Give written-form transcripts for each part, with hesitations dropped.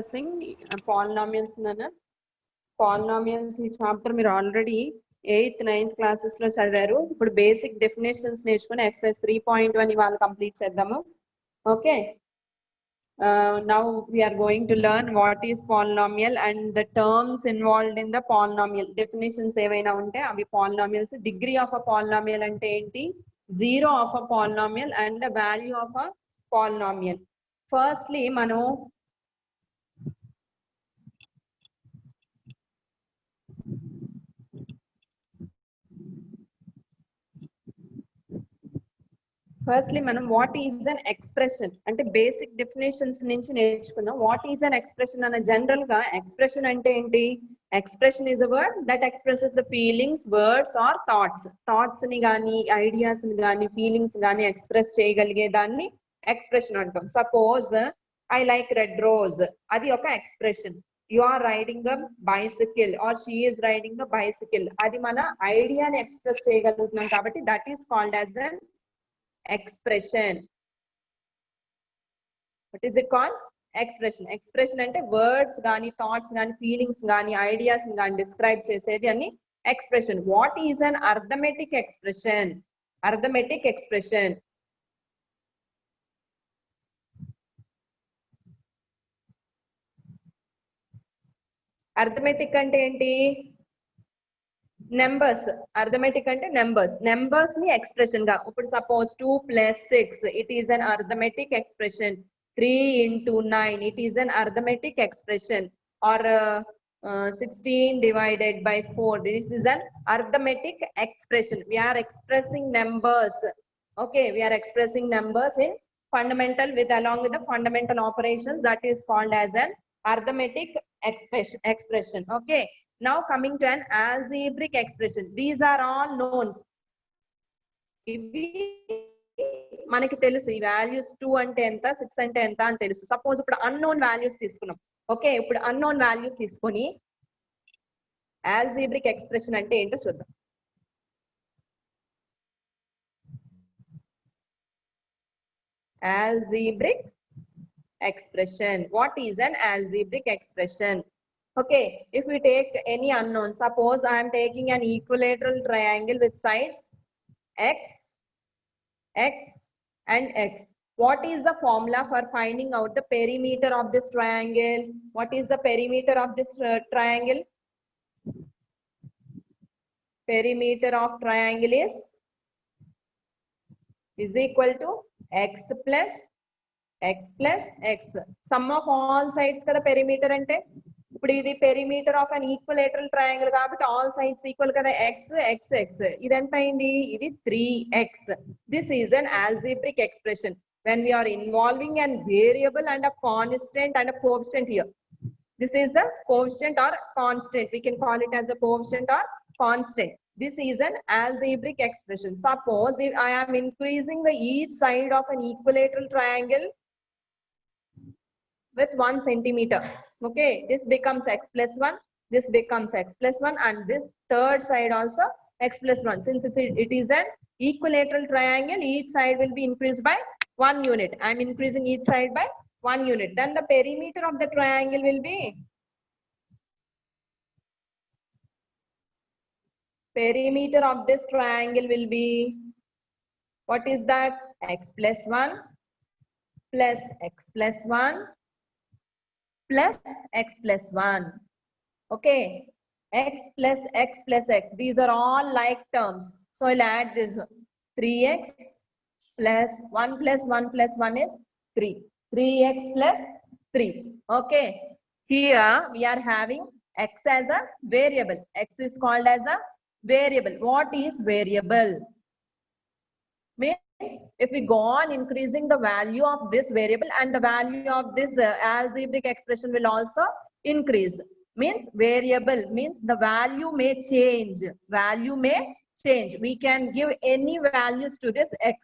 Discussing polynomials nana polynomials ఈ chapter మీరు already 8th 9th classes లో చదివారు. ఇప్పుడు బేసిక్ డెఫినేషన్స్ నేర్చుకుని ఎక్సర్సైజ్ 3.1 ఇవాళ కంప్లీట్ చేద్దాము. Okay, now we are going to learn what is polynomial and the terms involved in the polynomial. Definitions ఏవైనా ఉంటే అవి polynomials. Degree of a polynomial అంటే ఏంటి, zero of a polynomial and the value of a polynomial. Firstly మనం what is an expression అంటే basic definitions నుంచి నేర్చుకున్నాం. What is an expression అన్న జనరల్ గా ఎక్స్ప్రెషన్ అంటే ఏంటి, expression is a word that expresses the feelings, words or thoughts ని గానీ ఐడియాస్ ని గానీ ఫీలింగ్స్ గానీ ఎక్స్ప్రెస్ చేయగలిగే దాన్ని ఎక్స్ప్రెషన్ అంటాం. Suppose I like red rose, అది ఒక expression. You are riding a bicycle or she is riding a bicycle, అది మన ఐడియాని ఎక్స్ప్రెస్ చేయగలుగుతున్నాం కాబట్టి that is called as an expression. What is it called? Expression. Expression అంటే words గాని thoughts గాని feelings గాని ideas గాని describe చేసేది అని expression. What is an arithmetic expression? Arithmetic expression. Arithmetic అంటే ఏంటి, నెంబర్స్. అర్థమెటిక్ అంటే నెంబర్స్ ని ఎక్స్ప్రెషన్ గా, ఇప్పుడు suppose 2 + 6 it is an arithmetic expression. 3 × 9 it is an arithmetic expression. Or 16 / 4 this is an arithmetic expression. we are expressing numbers. Okay, we are expressing numbers in fundamental with along with the fundamental operations, that is called as an arithmetic expression. Okay, now coming to an algebraic expression. These are all knowns. ఇవి మనకి తెలుసు, ఈ values 2 అంటే ఎంత 6 అంటే ఎంత అని తెలుసు. సపోజ్ ఇప్పుడు అన్నోన్ వాల్యూస్ తీసుకున్నాం. ఓకే, ఇప్పుడు అన్నోన్ వాల్యూస్ తీసుకొని ఆల్జీబ్రిక్ ఎక్స్ప్రెషన్ అంటే ఏంటో చూద్దాం. Algebraic expression. What is an algebraic expression? Okay, if we take any unknown, suppose I am taking an equilateral triangle with sides x, x and x. What is the formula for finding out the perimeter of this triangle? What is the perimeter of this triangle? Perimeter of triangle is equal to x plus x plus x. Sum of all sides kada perimeter ante. ఇప్పుడు ఇది perimeter of an equilateral triangle కాబట్టి all sides equal కదా, x x x. ఇది ఎంత అయింది, ఇది 3x. This is an algebraic expression when we are involving an variable and a constant and a coefficient here. This is the coefficient or constant. We can call it as a coefficient or constant. This is an algebraic expression. Suppose if I am increasing the each side of an equilateral triangle with 1 centimeter. Okay, this becomes x plus 1, this becomes x plus 1, and this third side also x plus 1. Since it is an equilateral triangle, each side will be increased by 1 unit. I am increasing each side by 1 unit. Then the perimeter of the triangle will be, perimeter of this triangle will be, what is that, x plus 1 plus x plus 1 plus x plus 1. Okay, x plus x plus x, these are all like terms, so I'll add this 3x plus 1 plus 1 plus 1 is 3, 3x plus 3. Okay, here we are having x as a variable. X is called as a variable. What is variable? Means if we go on increasing the value of this variable and the value of this algebraic expression will also increase. Means variable means the value may change. Value may change. We can give any values to this x.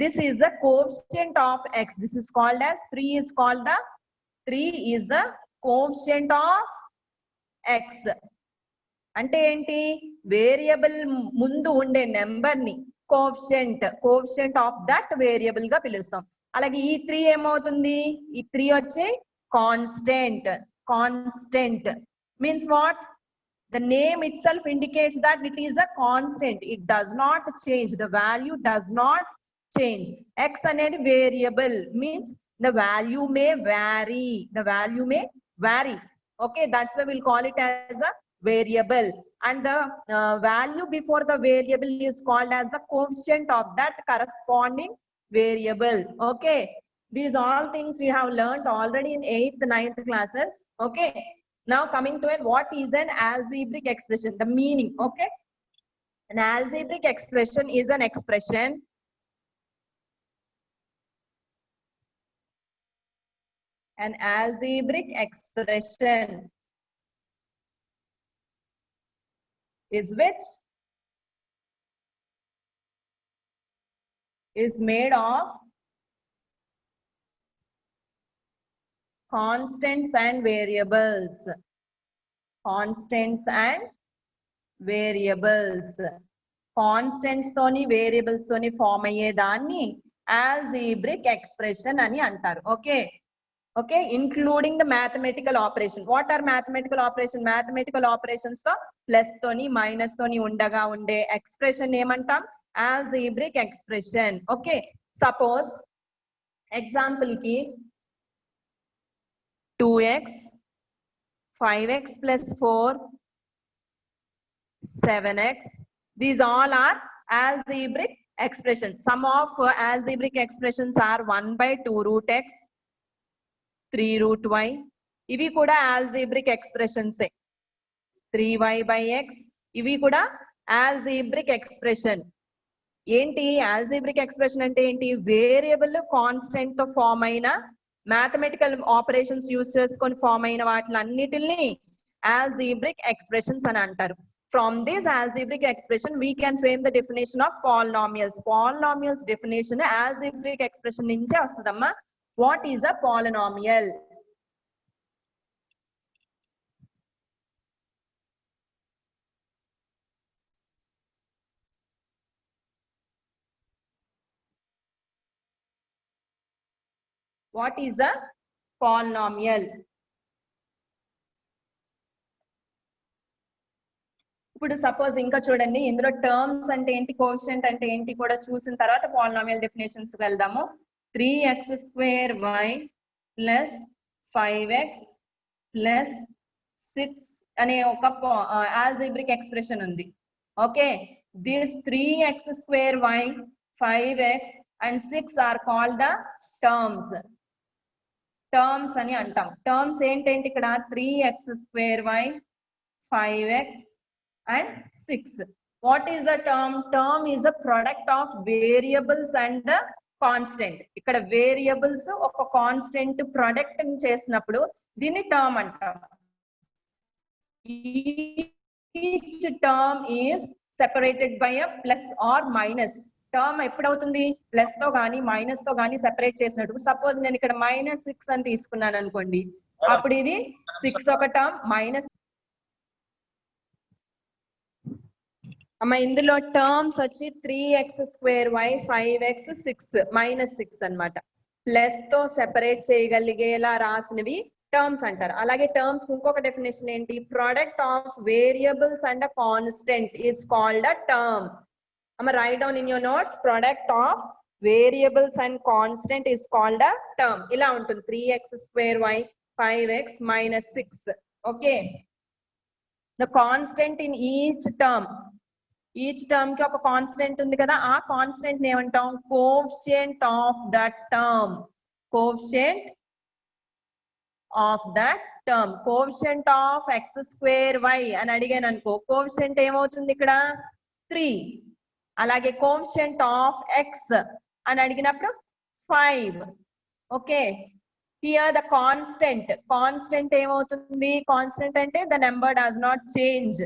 This is the coefficient of x. This is called as 3 is called the 3 is the coefficient of x. అంటే ఏంటి, variable ముందు ఉండే number ని coefficient of that variable గా పిలుస్తాం. అలాగే ఈ 3 ఏమవుతుంది, ఈ 3 వచ్చి constant means what, the name itself indicates that it is a constant, it does not change, the value does not change. X అనేది variable means the value may vary, okay, that's why we'll call it as a variable, and the value before the variable is called as the coefficient of that corresponding variable. Okay, these all things we have learned already in 8th 9th classes. Okay, now coming to it, what is an algebraic expression, the meaning. Okay, an algebraic expression is an expression is which is made of constants and variables. Constants తోని variables తోని form అయ్యేదాన్ని algebraic expression అని అంటారు. Okay, including the mathematical operation. What are mathematical operation? Mathematical operations తో plus తోని minus తోని ఉండగా ఉండే ఎక్స్ప్రెషన్ ఏమంటాం, algebraic expression. Okay, suppose example ki 2x 5x plus 4 7x, these all are algebraic expressions. Some of algebraic expressions are 1/2 root x 3 root y, ఇవి కూడా algebraic expressions. 3y by x, ఇవి కూడా algebraic expression. ఏంటి algebraic expression అంటే ఏంటి, variable constant తో form అయిన mathematical operations use చేసుకొని ఫామ్ అయిన వాటిలన్నిటిని algebraic expressions అని అంటారు. From this algebraic expression we can frame the definition of polynomials. Polynomials definition algebraic expression నుంచే వస్తుందమ్మా. What is a polynomial? What is a polynomial? ఇప్పుడు suppose ఇంకా చూడండి, ఇందులో టర్మ్స్ అంటే ఏంటి, కోఎఫిషియంట్ అంటే ఏంటి కూడా చూసిన తర్వాత పాలినామియల్ డెఫినేషన్స్ వెళ్దాము. 3x² y plus 5x plus 6 అనే ఒక algebraic expression ఉంది. Okay, this 3x² y 5x and 6 are called the terms అని అంటాం. టర్మ్స్ ఏంటంటే ఇక్కడ 3x² y 5x and 6. What is the term? Term is a product of variables and the constant. ఇక్కడ variables ఒక constant product చేసినప్పుడు దీన్ని term అంటాం. Each term is separated by a plus or minus. Term ఎప్పుడవుతుంది, plus తో గానీ minus తో గానీ సెపరేట్ చేసినప్పుడు, సపోజ్ నేను ఇక్కడ -6 అని తీసుకున్నాను అనుకోండి, అప్పుడు ఇది 6 ఒక టర్మ్, మైనస్ అమ్మ ఇందులో టర్మ్స్ వచ్చి 3x² y 5x 6 -6 అన్నమాట. ప్లస్ తో సెపరేట్ చేయగలిగేలా రాసినవి టర్మ్స్ అంటారు. అలాగే టర్మ్స్ ఇంకొక డెఫినేషన్ ఏంటి, product of variables and a constant is called a term. అమ్మ write down in your notes, product of variables and constant is called a term. ఇలా ఉంటుంది 3x² y 5x -6. Okay, the constant in each term కి ఒక constant ఉంది కదా, ఆ constant ఏమంటాం, coefficient of that term. Coefficient of that term. Coefficient of x² y అని అడిగాను అనుకో, కోఎఫిషియంట్ ఏమవుతుంది ఇక్కడ 3. అలాగే కోఎఫిషియంట్ ఆఫ్ x అని అడిగినప్పుడు 5. ఓకే, హియర్ ద కాన్స్టెంట్ ఏమవుతుంది, కాన్స్టెంట్ అంటే the number does not change.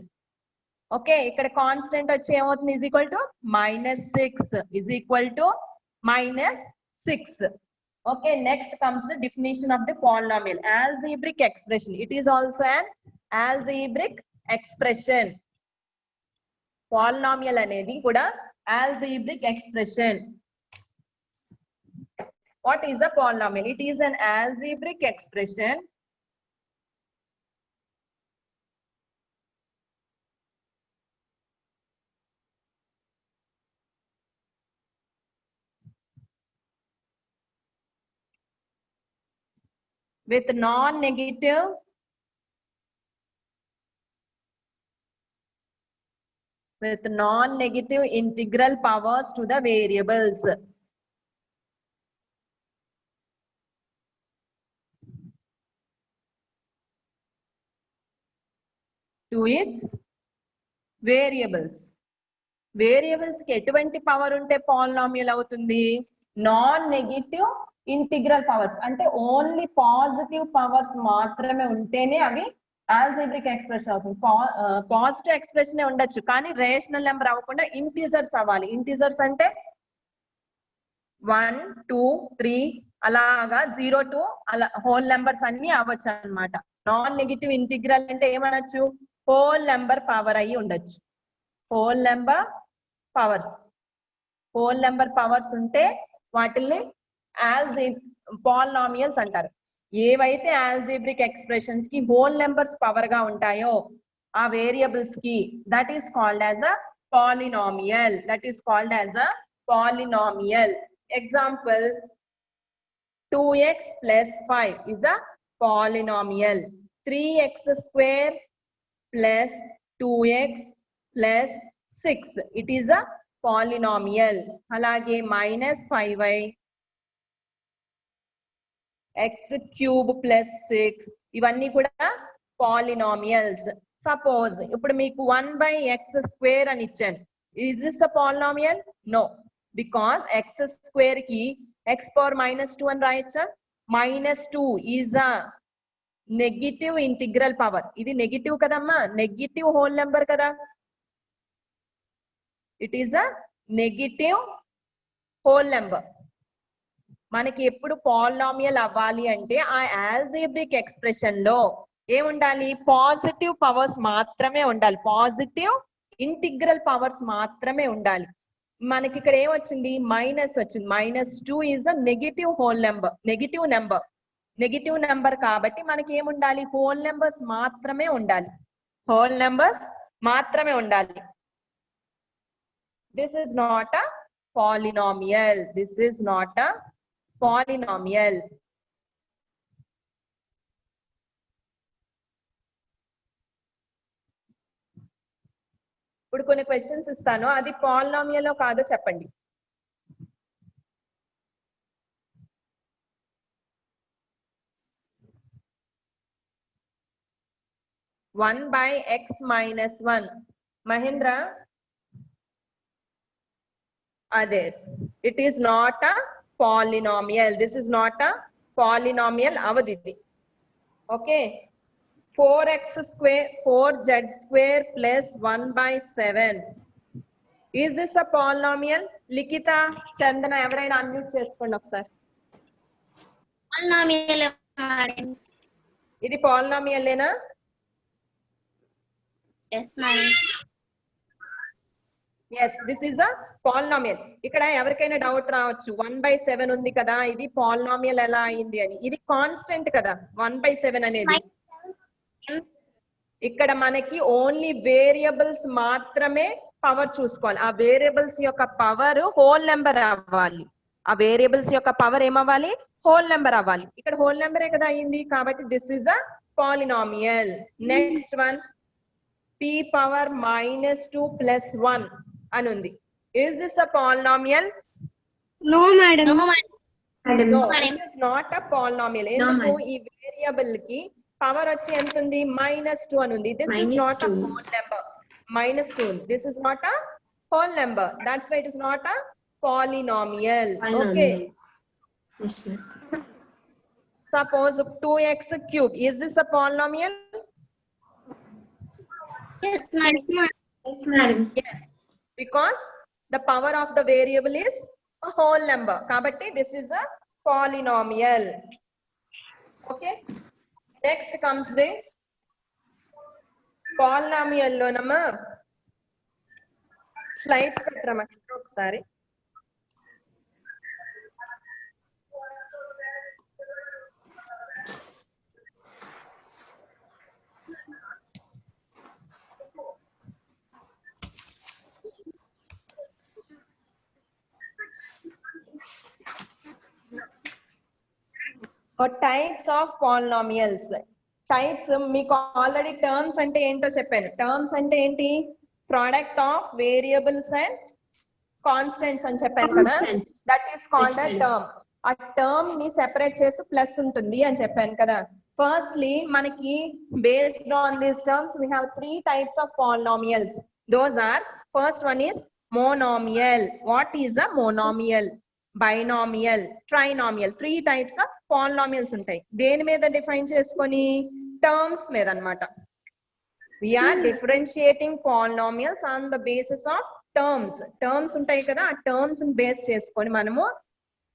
Okay, ఇక్కడ కాన్స్టెంట్ వచ్చి ఏమవుతుంది, -6 is equal to -6. Okay, next comes the definition of the polynomial. Algebraic expression. It is also an algebraic expression. Polynomial anedi kuda algebraic expression. What is a polynomial? It is an algebraic expression with non-negative integral powers to the variables. To its variables. Variables కి ఎటువంటి power ఉంటే polynomial అవుతుంది? Non negative integral powers, అంటే only positive powers మాత్రమే ఉంటేనే అవి algebraic expression అవుతుంది. Positive expression ఉండొచ్చు కానీ రేషనల్ నెంబర్ అవ్వకుండా ఇంటీజర్స్ అవ్వాలి. ఇంటీజర్స్ అంటే 1, 2, 3 అలాగా 0 to అలా హోల్ నెంబర్స్ అన్ని అవ్వచ్చు అన్నమాట. నాన్ నెగటివ్ ఇంటిగ్రల్ అంటే ఏమనొచ్చు? హోల్ నెంబర్ పవర్ అయ్యి ఉండొచ్చు. హోల్ నెంబర్ పవర్స్ ఉంటే వాటిని పాలినామియల్స్ అంటారు. ఏవైతే ఆల్జీబ్రిక్ ఎక్స్ప్రెషన్స్ కి హోల్ నెంబర్స్ పవర్ గా ఉంటాయో ఆ వేరియబుల్స్ కి that is called as a polynomial. Example 2x plus 5 is a polynomial. 3x square plus 2x plus 6 it is a polynomial. అలాగే minus 5y x cube plus 6 ఇవన్నీ కూడా polynomials. Suppose ఇప్పుడు మీకు 1/x square అని ఇచ్చాను. Is this a polynomial? No, because x square కి x power -2 అని రాయొచ్చా? -2 is a negative integral power. ఇది నెగిటివ్ కదమ్మా, నెగిటివ్ హోల్ నెంబర్ కదా. It is a negative whole number. మనకి ఎప్పుడు పాలినామియల్ అవ్వాలి అంటే ఆ ఆల్జీబ్రిక్ ఎక్స్ప్రెషన్ లో ఏముండాలి? పాజిటివ్ పవర్స్ మాత్రమే ఉండాలి. పాజిటివ్ ఇంటిగ్రల్ పవర్స్ మాత్రమే ఉండాలి. మనకి ఇక్కడ ఏమొచ్చింది? మైనస్ వచ్చింది. -2 is a negative whole number, negative number కాబట్టి మనకి ఏముండాలి? హోల్ నెంబర్స్ మాత్రమే ఉండాలి. This is not a polynomial. ఇప్పుడు కొన్ని క్వశ్చన్స్ ఇస్తాను, అది పాలినామియల్ కాదో చెప్పండి. One by x minus 1. Mahendra, అదే, it is not a polynomial. This is not a polynomial avadidi. Okay. 4x square 4z square plus 1/7. Is this a polynomial? Likita, Chandana, ఎవరైనా unmute చేసుకోండి ఒకసారి. polynomial ఇది polynomial లేనా? yes madam. Yes, this is a polynomial. ఇక్కడ ఎవరికైనా doubt రావచ్చు, 1/7 ఉంది కదా, ఇది polynomial ఎలా అయింది అని. ఇది కాన్స్టెంట్ కదా 1/7 అనేది. ఇక్కడ మనకి ఓన్లీ వేరియబుల్స్ మాత్రమే పవర్ చూసుకోవాలి. ఆ వేరియబుల్స్ యొక్క పవర్ హోల్ నెంబర్ అవ్వాలి. హోల్ నెంబర్ అవ్వాలి. ఇక్కడ హోల్ నెంబరే కదా అయింది కాబట్టి this is a polynomial. Next one, p power -2 plus 1 అని ఉంది. Is this a polynomial? No madam. No, it is not a polynomial. ఎందుకు? ఈ వేరియబుల్ కి పవర్ వచ్చి ఎంత ఉంది? -2 అని ఉంది. This is not a whole number. -2. This is not a whole number. That's why it is not a polynomial. Okay. Yes, ma'am. Suppose 2x cube. Is this a polynomial? Yes madam. Yes, madam. Yes, because the power of the variable is a whole number. Kabatti this is a polynomial. Okay, next comes the polynomial లో నమ్మ slides పెట్టరా ఒకసారి. Types of polynomials. Types మీకు already terms అంటే ఏంటో చెప్పాను. Terms అంటే ఏంటి? Product of variables and constants అని చెప్పాను కదా. Constants. That is called a Yes, madam. Term. ఆ టర్మ్ ని సెపరేట్ చేస్తూ ప్లస్ ఉంటుంది అని చెప్పాను కదా. ఫస్ట్లీ మనకి based on these terms we have 3 types of polynomials. Those are, first one is monomial. What is a monomial? Binomial, trinomial. 3 types of polynomials ఉంటాయి. దేని మీద డిఫైన్ చేసుకొని? టర్మ్స్ మీద అన్నమాట. We are differentiating polynomials on the basis of terms. Terms ఉంటాయి కదా, ఆ terms ని బేస్ చేసుకొని మనము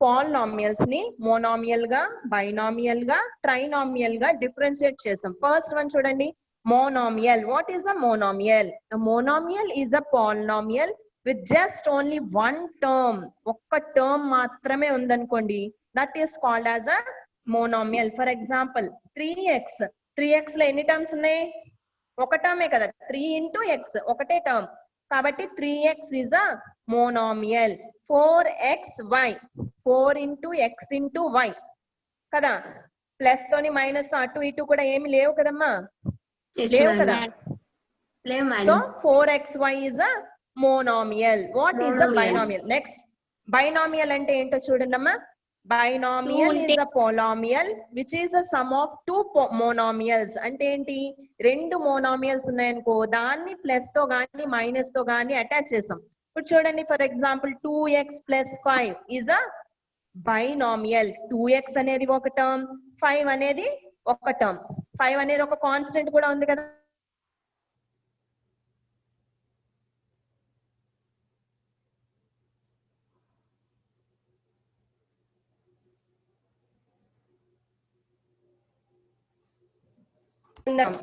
polynomials ని monomial గా, binomial గా, trinomial గా డిఫరెన్షియేట్ చేసాం. ఫస్ట్ వన్ చూడండి, monomial. What is a monomial? A monomial is a polynomial with just only one term. ఒక్క term మాత్రమే ఉందనుకోండి, that is called as a monomial. For example, 3x. 3x లో ఎన్ని terms ఉన్నాయి? ఒక టర్మే కదా, 3 into x ఒకటే టర్మ్ కాబట్టి 3x is a monomial. 4xy 4 into x into y కదా, ప్లస్ తోని మైనస్ తో అటు ఇటు కూడా ఏమి లేవు కదమ్మా, Yes, లేవు madam. కదా. Leave, so madam. 4xy is a monomial. What is a Monomial. binomial? Next, binomial అంటే ఏంటో చూడండమ్మా. Binomial Two is a polynomial which is a sum of two monomials. అంటే ఏంటి? రెండు monomials ఉన్నాయనుకో, దాన్ని ప్లస్ తో గాని మైనస్ తో గాని అటాచ్ చేసాం. ఇప్పుడు చూడండి, for example 2x plus 5 is a binomial. 2x అనేది ఒక టర్మ్, 5 అనేది ఒక టర్మ్. 5 అనేది ఒక కాన్స్టెంట్ కూడా ఉంది కదా.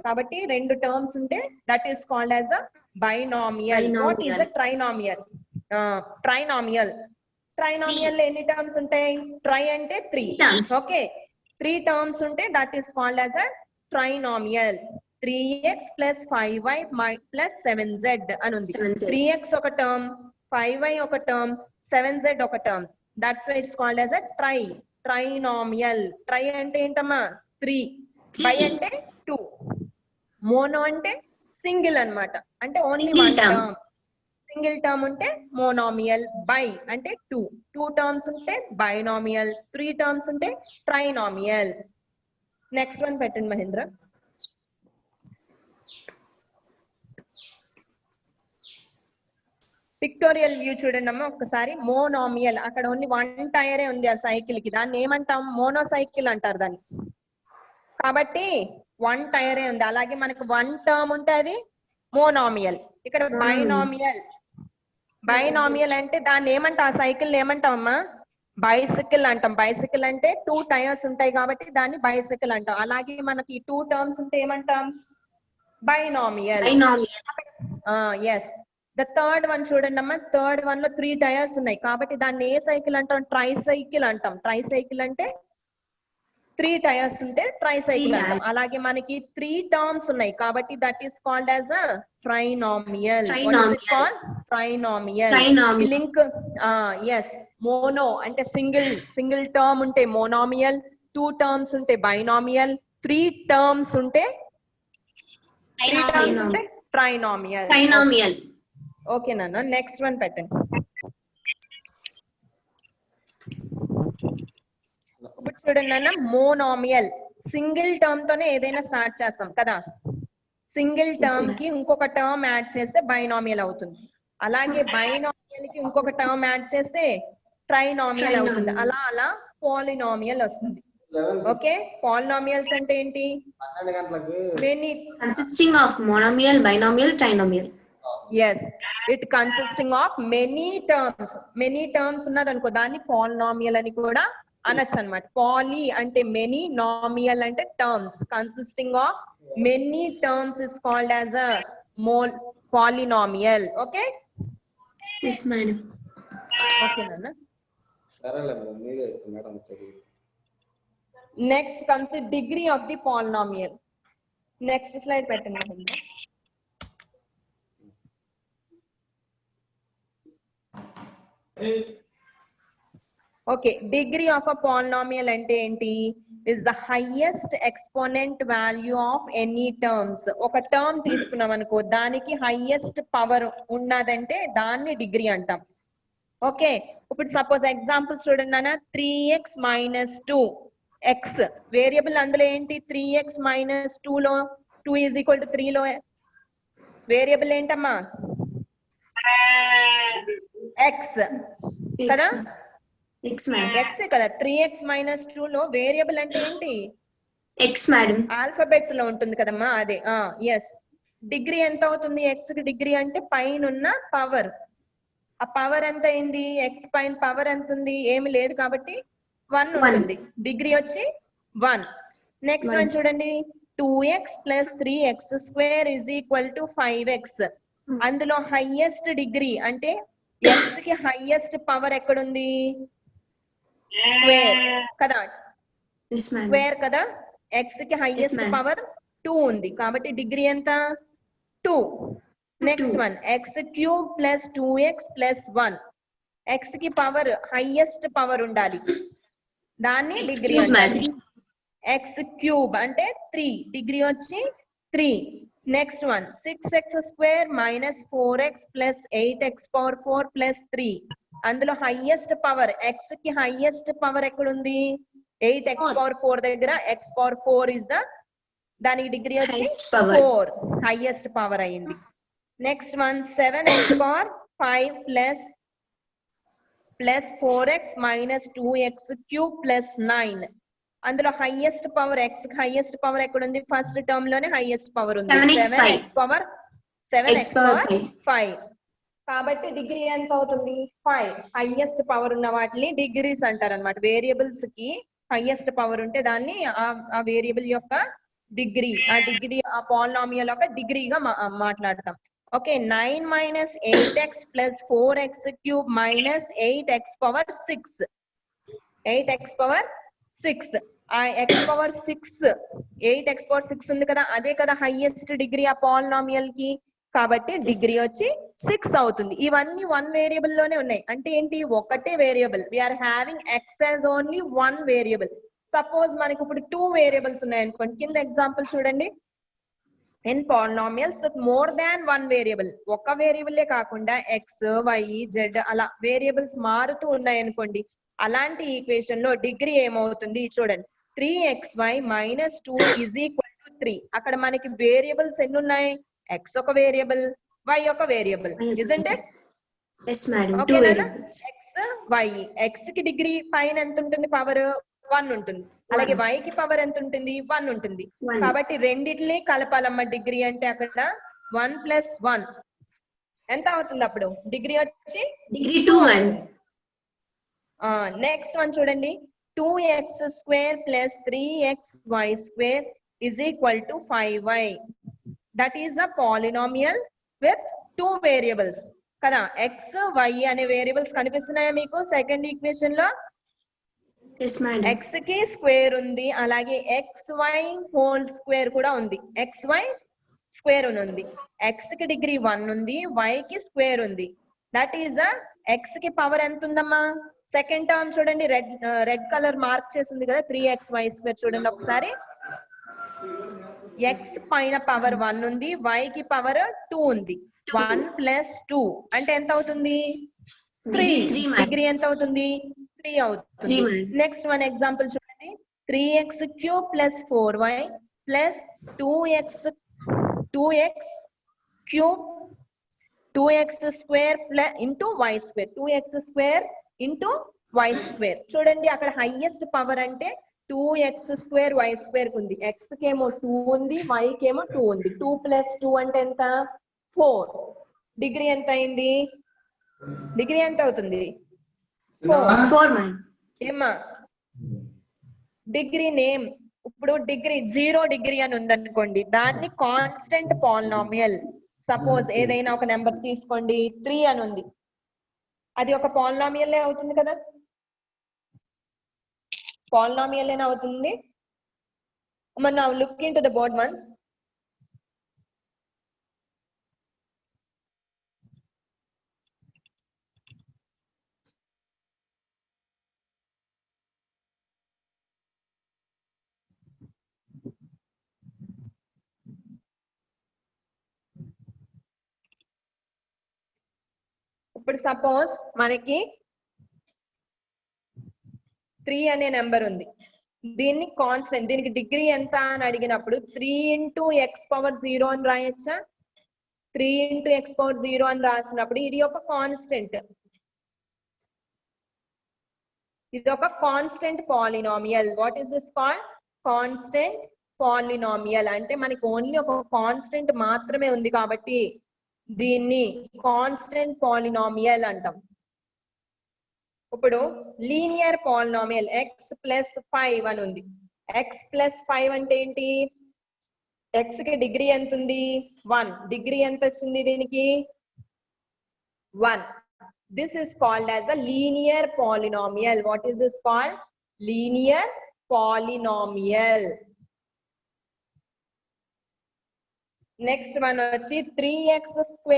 కాబట్టి రెండు టర్మ్స్ ఉంటే that is called as a binomial. What is a trinomial? Trinomial. Trinomial ఎన్ని టర్మ్స్ ఉంటాయి? ట్రై అంటే 3. Three terms. ఓకే, 3 టర్మ్స్ ఉంటే that is called as a trinomial. 3x plus 5y plus 7z అని ఉంది. 7z. 3x ఒక term, 5y ఒక term, 7z ఒక term. That's why it's called as a trinomial. Tri అంటే ఏంటమ్మా? 3. By అంటే 2. Mono అంటే సింగిల్ అన్నమాట, అంటే only Single one term. Term. Single term ఉంటే మోనామియల్. బై అంటే 2 టర్మ్స్ ఉంటే బైనామియల్, 3 టర్మ్స్ ఉంటే ట్రైనామియల్. నెక్స్ట్ వన్ పెట్టండి మహేంద్ర. పిక్టోరియల్ వ్యూ చూడండి అమ్మ ఒక్కసారి. మోనామియల్, అక్కడ ఓన్లీ వన్ టైరే ఉంది ఆ సైకిల్ కి, దాన్ని ఏమంటాం? మోనోసైకిల్ అంటారు దాన్ని. కాబట్టి వన్ టైరే ఉంది. అలాగే మనకు వన్ టర్మ్ ఉంటే అది మోనామియల్. ఇక్కడ బైనామియల్. బైనామియల్ అంటే దాన్ని ఏమంటాం? ఆ సైకిల్ ఏమంటాం అమ్మా? బైసికిల్ అంటాం. బైసికిల్ అంటే 2 టైర్స్ ఉంటాయి కాబట్టి దాన్ని బైసికిల్ అంటాం. అలాగే మనకి 2 టర్మ్స్ ఉంటే ఏమంటాం? Binomial. Binomial. Yes. The third one చూడండి అమ్మా. థర్డ్ వన్ లో 3 టైర్స్ ఉన్నాయి కాబట్టి దాన్ని ఏ సైకిల్ అంటాం? ట్రై సైకిల్ అంటాం. ట్రై సైకిల్ అంటే 3 టైర్స్ ఉంటే ట్రై సైకిల్ Three అంటాం. tyres. అలాగే మనకి 3 టర్మ్స్ ఉన్నాయి కాబట్టి that is called as a trinomial. Trinomial. Trinomial. Trinomial. Link yes. Mono అంటే సింగిల్ టర్మ్ ఉంటే మోనామియల్, 2 టర్మ్స్ ఉంటే బైనామియల్, 3 టర్మ్స్ ఉంటే ట్రైనామియల్. Trinomial. ఓకే నాన్న, నెక్స్ట్ వన్ పెట్టండి. ఇప్పుడు చూడండి నాన్న, మోనామియల్ సింగిల్ టర్మ్ తోనే ఏదైనా స్టార్ట్ చేస్తాం కదా. సింగిల్ టర్మ్ కి ఇంకొక టర్మ్ యాడ్ చేస్తే బైనామియల్ అవుతుంది. అలాగే బైనామియల్ కి ఇంకొక టర్మ్ యాడ్ చేస్తే ట్రైనామియల్ అవుతుంది. అలా అలా పాలినామియల్ వస్తుంది. ఓకే, పాలినామియల్స్ అంటే ఏంటి? Many. Consisting of monomial, binomial, trinomial. Yes, it consisting of many terms. Many terms ఉన్నది అనుకో, దాన్ని పాలినామియల్ అని కూడా అనొచ్చు అనమాట. పాలీ అంటే మెనీ, నామియల్ అంటే terms, consisting of many terms is called as a polynomial. Okay Yes, madam. Okay నాన్న. సరేలే మేడం, మీరే ఇస్తాం మేడం చదివి. Next comes the degree of the polynomial. Next slide పెట్టండి. Okay, degree of a polynomial అంటే ఏంటి? Is the highest exponent value of any terms. ఒక term తీసుకున్నాం అనుకో, దానికి హైయెస్ట్ పవర్ ఉన్నదంటే దాన్ని డిగ్రీ అంటాం. ఓకే, ఇప్పుడు సపోజ్ ఎగ్జాంపుల్స్ చూడండి నాన్న. 3x - 2x వేరియబుల్, అందులో ఏంటి? 3x - 2 లో 2 = 3 లో వేరియబుల్ ఏంటమ్మా? x కదా, X, madam. x కదా. 3x - 2 లో వేరియబుల్ అంటే ఏంటి? X, madam. ఆల్ఫాబెట్స్ లో ఉంటుంది కదమ్మా, అదే. ఎస్. డిగ్రీ ఎంత అవుతుంది? x కి డిగ్రీ అంటే పైన ఉన్న పవర్. ఆ పవర్ ఎంత అయింది? x పైన పవర్ ఎంత ఉంది? ఏమి లేదు కాబట్టి 1 ఉంటుంది. డిగ్రీ వచ్చి 1. నెక్స్ట్ వన్ చూడండి. 2x + 3x² = 5x. అందులో హైయెస్ట్ డిగ్రీ అంటే x కి హైయెస్ట్ పవర్ ఎక్కడుంది? స్క్వేర్ కదా, Yes, madam. స్క్వేర్ కదా. x కి హైయెస్ట్ ma'am. పవర్ 2 ఉంది కాబట్టి డిగ్రీ ఎంత? 2. Next 2. One x³ + 2x + 1. x కి పవర్ హైయెస్ట్ పవర్ ఉండాలి, దాన్ని X డిగ్రీ cube, అంటారు. madam. x³ అంటే 3, డిగ్రీ వచ్చి 3. Next one 6x² - 4x + 8x⁴ + 3. అందులో హైయెస్ట్ పవర్, x కి హైయెస్ట్ పవర్ ఎక్కడుంది? 8x⁴ దగ్గర x⁴ ఇస్ ద, దానికి డిగ్రీ వచ్చి Highest power. 4, హైయెస్ట్ పవర్ అయింది. Next one 7x⁴ 5 + 4x - 2x³ + 9. అందులో హైయెస్ట్ పవర్, x కి హైయెస్ట్ పవర్ ఎక్కడుంది? ఫస్ట్ టర్మ్ లోనే హైయెస్ట్ పవర్ ఉంది, 7x⁴ కాబట్టి డిగ్రీ ఎంత అవుతుంది? 5. హైయెస్ట్ పవర్ ఉన్న వాటిని డిగ్రీస్ అంటారు అనమాట. వేరియబుల్స్ కి హైయెస్ట్ పవర్ ఉంటే దాన్ని ఆ వేరియబుల్ యొక్క డిగ్రీ, ఆ డిగ్రీ ఆ పాలినామియల్ యొక్క డిగ్రీగా మాట్లాడతాం. Okay, 9 - 8x + 4x³ - 8x⁴ 8x⁴ ఆ x⁴ 8x⁴ ఉంది కదా, అదే కదా హైయెస్ట్ డిగ్రీ ఆ పాలినామియల్ కి. కాబట్టి డిగ్రీ వచ్చి 6 అవుతుంది. ఇవన్నీ 1 వేరియబుల్ లోనే ఉన్నాయి. అంటే ఏంటి? ఒకటే variable. We are having x as only 1 variable. Suppose మనకి ఇప్పుడు 2 వేరియబుల్స్ ఉన్నాయి అనుకోండి. కింద ఎగ్జాంపుల్ చూడండి. In polynomials with more than 1 variable, ఒక వేరియబులే కాకుండా x, y, z అలా వేరియబుల్స్ మారుతూ ఉన్నాయి అనుకోండి. అలాంటి ఈక్వేషన్ లో డిగ్రీ ఏమవుతుంది చూడండి. 3xy - 2 = 3. అక్కడ మనకి వేరియబుల్స్ ఎన్ని ఉన్నాయి? x ఒక వేరియబుల్, y ఒక variable. Isn't it? Yes, madam. Okay 2 నాన్న. variables. x, y. x కి డిగ్రీ పైన ఎంత ఉంటుంది? పవర్ 1 ఉంటుంది. అలాగే y కి పవర్ ఎంత ఉంటుంది? 1 ఉంటుంది. 1. కాబట్టి రెండిటిని కలపాలమ్మ. డిగ్రీ అంటే అక్కడ 1 + 1 ఎంత అవుతుంది అప్పుడు? డిగ్రీ వచ్చి Degree 2, madam. నెక్స్ట్ వన్ చూడండి. 2x² + 3xy² = 5y. That is a polynomial with 2 variables కదా. x, y అనే వేరియబుల్స్ కనిపిస్తున్నాయా మీకు సెకండ్ ఈక్వేషన్ లో? Yes, madam. x కి స్క్వేర్ ఉంది, అలాగే xy² కూడా ఉంది. xy² ఉంది. x కి డిగ్రీ 1 ఉంది, y కి స్క్వేర్ ఉంది. దట్ ఈస్ x కి పవర్ ఎంత ఉందమ్మా? సెకండ్ టర్మ్ చూడండి, రెడ్ కలర్ మార్క్ చేసి ఉంది కదా, 3xy² చూడండి ఒకసారి. x పైన పవర్ 1 ఉంది, y కి పవర్ 2 ఉంది. 1 + 2 అంటే ఎంత అవుతుంది? 3. Degree 3, డిగ్రీ ఎంత అవుతుంది? 3 అవుతుంది. 3, madam. నెక్స్ట్ వన్ ఎగ్జాంపుల్ చూడండి. 3x³ + 4y + 2x³ 2x² * y². 2x² * y². చూడండి అక్కడ హైయెస్ట్ పవర్ అంటే 2x² y² ఉంది. x కేమో 2 ఉంది, y కేమో 2 ఉంది. 2 + 2 అంటే ఎంత? 4. డిగ్రీ ఎంత అయింది? డిగ్రీ ఎంత అవుతుంది? 4. 4, madam. ఏమ్మా? Degree name. ఇప్పుడు డిగ్రీ 0 డిగ్రీ అని ఉందనుకోండి, దాన్ని కాన్స్టెంట్ పాలినామియల్. సపోజ్ ఏదైనా ఒక నెంబర్ తీసుకోండి, 3 అని ఉంది, అది ఒక పాలినామియల్ అవుతుంది కదా, పాలినామియల్ అవుతుంది. మనం now look into the board once. ఇప్పుడు సపోజ్ మనకి 3 అనే నెంబర్ ఉంది, దీన్ని కాన్స్టెంట్, దీనికి డిగ్రీ ఎంత అని అడిగినప్పుడు 3 into x⁻0 అని రాయొచ్చా? 3 into x⁻0 అని రాసినప్పుడు ఇది ఒక కాన్స్టెంట్, ఇది ఒక constant polynomial. What is this called? Constant polynomial. అంటే మనకి ఓన్లీ ఒక కాన్స్టెంట్ మాత్రమే ఉంది కాబట్టి దీన్ని కాన్స్టెంట్ పాలినామియల్ అంటాం. ఇప్పుడు లీనియర్ పాలినామియల్ x+5 అని ఉంది. x+5 అంటే ఏంటి? x కి డిగ్రీ ఎంత ఉంది? 1. డిగ్రీ ఎంత వచ్చింది దీనికి? 1. This is called as a linear polynomial. What is this called? Linear polynomial. Next one వచ్చి 3x²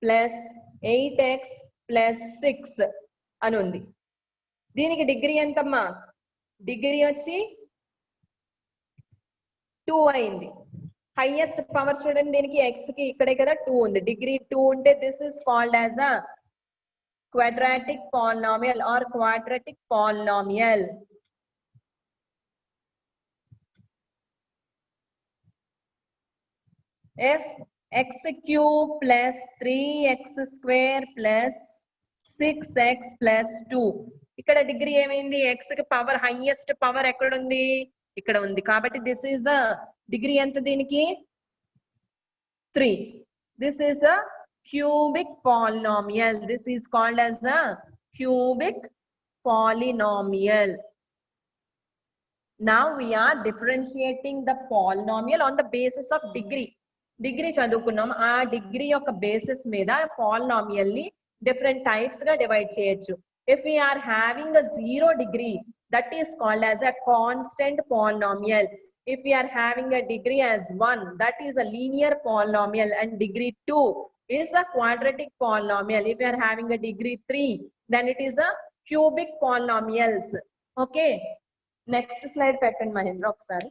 plus 8x plus 6 అని ఉంది. దీనికి డిగ్రీ ఎంతమ్మా? డిగ్రీ వచ్చి 2 అయింది. హైయెస్ట్ పవర్ చూడండి, దీనికి x కి ఇక్కడే కదా 2 ఉంది, డిగ్రీ 2 ఉంటే this is called as a quadratic polynomial or quadratic polynomial. If x³ plus 3x² plus 6x plus 2, ఇక్కడ డిగ్రీ ఏమైంది? x కి పవర్, హైయెస్ట్ పవర్ ఎక్కడ ఉంది? ఇక్కడ ఉంది. కాబట్టి దిస్ ఈస్ అ డిగ్రీ ఎంత దీనికి? 3. This is a cubic polynomial. This is called as a cubic polynomial. Now we are differentiating the polynomial on the basis of degree. Degree చదువుకున్నాం, ఆ degree యొక్క బేసిస్ మీద పాలినామియల్ ని different types గా divide చేయొచ్చు. If we are having a 0 degree, that is called as a constant polynomial. If we are having a degree as 1, that is a linear polynomial, and degree 2 is a quadratic polynomial. If we are having a degree 3, then it is a cubic polynomials. Okay, next slide పెట్టండి మహేంద్ర ఒకసారి.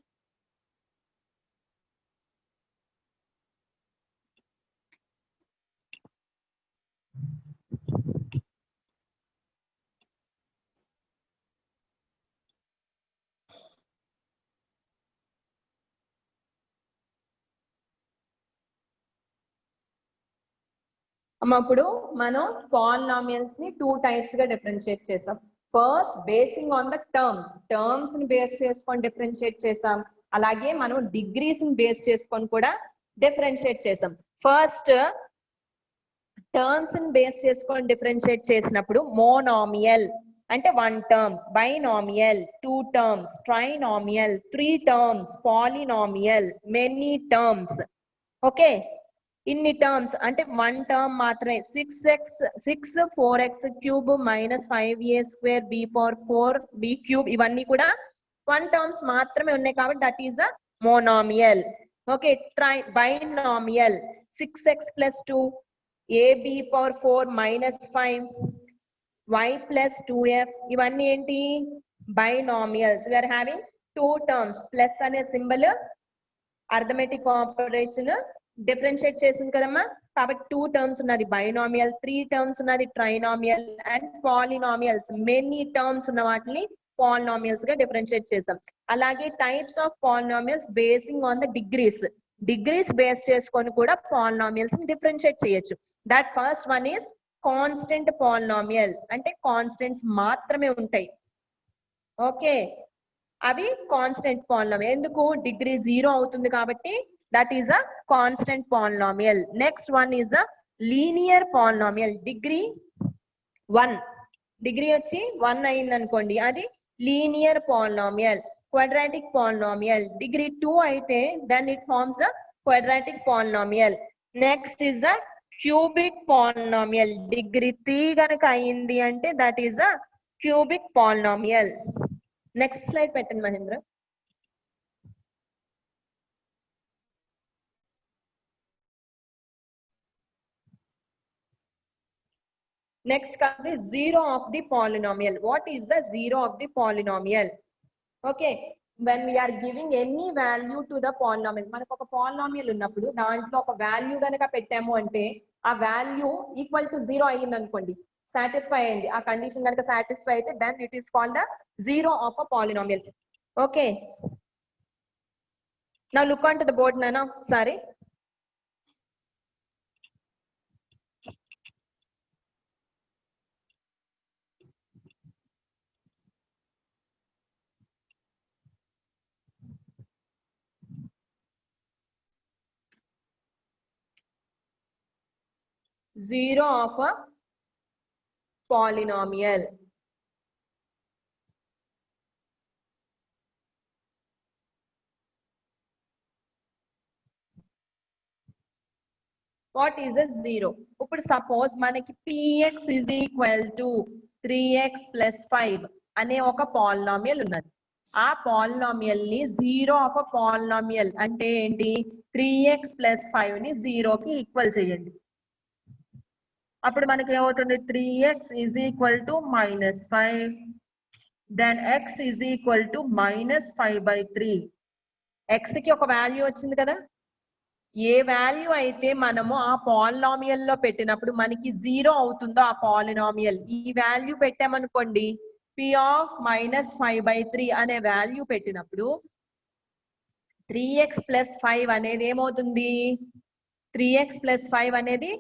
అప్పుడు మనం polynomials ని 2 types గా differentiate చేసాం. First basing on the terms ని base చేసుకొని differentiate చేసాం. అలాగే మనం డిగ్రీస్ ని బేస్ చేసుకొని కూడా డిఫరెన్షియేట్ చేసాం. ఫస్ట్ టర్మ్స్ ని బేస్ చేసుకొని డిఫరెన్షియేట్ చేసినప్పుడు మోనామియల్ అంటే 1 term, binomial 2 terms, trinomial 3 terms, polynomial many terms. Okay, ఇన్ని టర్మ్స్ అంటే 1 టర్మ్ మాత్రమే. 6 4x³ minus 5a² b⁴ b³ ఇవన్నీ కూడా 1 టర్మ్స్ మాత్రమే ఉన్నాయి కాబట్టి that is a monomial. Okay, binomial 6x + 2 ab⁴ - 5 y + 2f ఇవన్నీ ఏంటి? బైనామియల్స్. we are having 2 terms, plus అనే సింబల్ అర్థమెటిక్ ఆపరేషన్ డిఫరెన్షియేట్ చేసింది కదమ్మా. కాబట్టి 2 టర్మ్స్ ఉన్నది బైనామియల్, 3 టర్మ్స్ ఉన్నది trinomial, and polynomials many terms ఉన్న వాటిని పాలినామియల్స్ గా డిఫరెన్షియేట్ చేసాం. అలాగే types of polynomials basing on the degrees base చేసుకొని కూడా పాలినామియల్స్ ని డిఫరెన్షియేట్ చేయొచ్చు. That first one is constant polynomial, అంటే కాన్స్టెంట్స్ మాత్రమే ఉంటాయి. ఓకే, అవి కాన్స్టెంట్ పాలినామియల్. ఎందుకు? డిగ్రీ 0 అవుతుంది కాబట్టి that is a constant polynomial. Next one is a linear polynomial. Degree 1, degree వచ్చి 1 అయింది అనుకోండి, అది linear polynomial, quadratic polynomial. Degree 2 అయితే then it forms the quadratic polynomial. Next is the cubic polynomial. Degree 3 గనక అయింది అంటే that is a cubic polynomial. Next slide పెట్టండి Mahindra. Next comes the zero of the polynomial. What is the zero of the polynomial? Okay, when we are giving any value to the polynomial, మనకు ఒక polynomial ఉన్నప్పుడు దాంట్లో ఒక value గనక పెట్టాము అంటే ఆ వాల్యూ ఈక్వల్ టు 0 అయ్యింది అనుకోండి, సాటిస్ఫై అయింది, ఆ కండిషన్ గనక సాటిస్ఫై అయితే then it is called the zero of a polynomial. Okay, now look onto the board nana sorry. Zero of a polynomial. What is a zero? ఇప్పుడు suppose మనకి px is equal to 3x plus 5 అనే ఒక polynomial ఉన్నది. ఆ polynomial ని zero of a polynomial అంటే ఏంటి, 3x plus 5 ని జీరోకి ఈక్వల్ చేయండి. అప్పుడు మనకి ఏమవుతుంది, 3x is equal to -5, then x is equal to -5/3. x కి ఒక వాల్యూ వచ్చింది కదా, ఏ వాల్యూ అయితే మనము ఆ పాలినామియల్ లో పెట్టినప్పుడు మనకి జీరో అవుతుందో ఆ పాలినామియల్, ఈ వాల్యూ పెట్టామనుకోండి, p of -5/3 అనే వాల్యూ పెట్టినప్పుడు 3x plus 5 అనేది ఏమవుతుంది, 3x plus 5 అనేది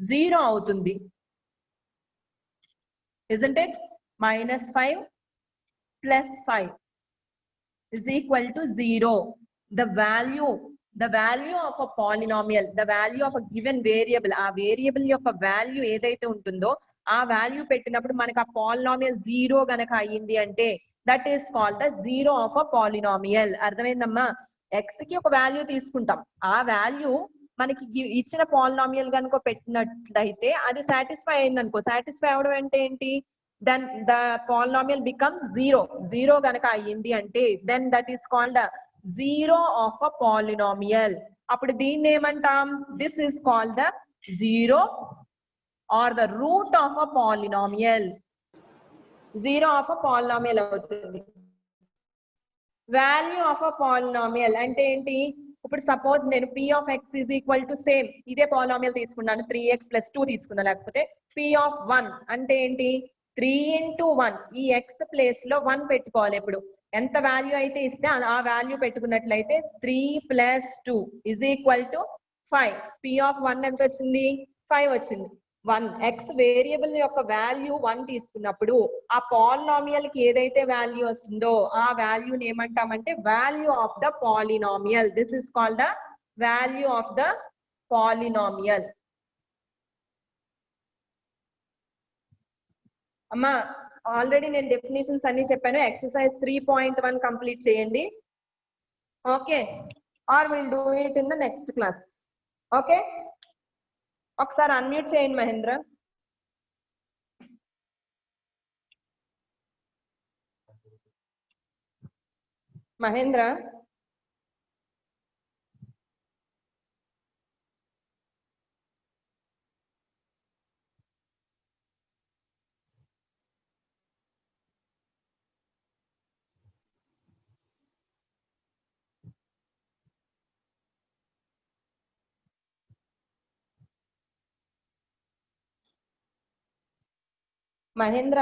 జీరో అవుతుంది. Isn't it? -5 plus 5 is equal to 0. The value of a polynomial, the value of a given variable, ఆ వేరియబుల్ యొక్క వాల్యూ ఏదైతే ఉంటుందో ఆ వాల్యూ పెట్టినప్పుడు మనకి ఆ పాలినామియల్ జీరో గనక అయ్యింది అంటే that is called the zero of a polynomial. అర్థమైందమ్మా? ఎక్స్ కి ఒక వాల్యూ తీసుకుంటాం, ఆ వాల్యూ మనకి ఇచ్చిన పాలినామియల్ కనుక పెట్టినట్లయితే అది సాటిస్ఫై అయింది అనుకో, సాటిస్ఫై అవడం అంటే ఏంటి, then the polynomial becomes zero. Zero గనక అయ్యింది అంటే then that is called zero of a polynomial. అప్పుడు దీన్ని ఏమంటాం, this is called the zero or the root of a polynomial. Zero of a polynomial అవుతుంది. వాల్యూ ఆఫ్ అ పాలినామియల్ అంటే ఏంటి, ఇప్పుడు సపోజ్ నేను p of x is equal to same ఇదే polynomial తీసుకున్నాను, 3x plus 2 తీసుకున్నా, లేకపోతే p of 1 అంటే ఏంటి, 3 into 1, ఈ x ప్లేస్ లో 1 పెట్టుకోవాలి. ఇప్పుడు ఎంత వాల్యూ అయితే ఇస్తే ఆ వాల్యూ పెట్టుకున్నట్లయితే 3 plus 2 is equal to 5. p of 1 ఎంత వచ్చింది, 5 వచ్చింది. 1 x వేరియబుల్ యొక్క వాల్యూ 1 తీసుకున్నప్పుడు ఆ పాలినామియల్ కి ఏదైతే వాల్యూ వస్తుందో ఆ వాల్యూని ఏమంటామంటే value of the polynomial. This is called the value of the polynomial. అమ్మా ఆల్రెడీ నేను డెఫినేషన్స్ అన్ని చెప్పాను, ఎక్సర్సైజ్ 3.1 కంప్లీట్ చేయండి. Okay, or will do it in the next class. Okay, ఒకసారి అన్మ్యూట్ చేయండి మహేంద్ర. మహేంద్ర మహేంద్ర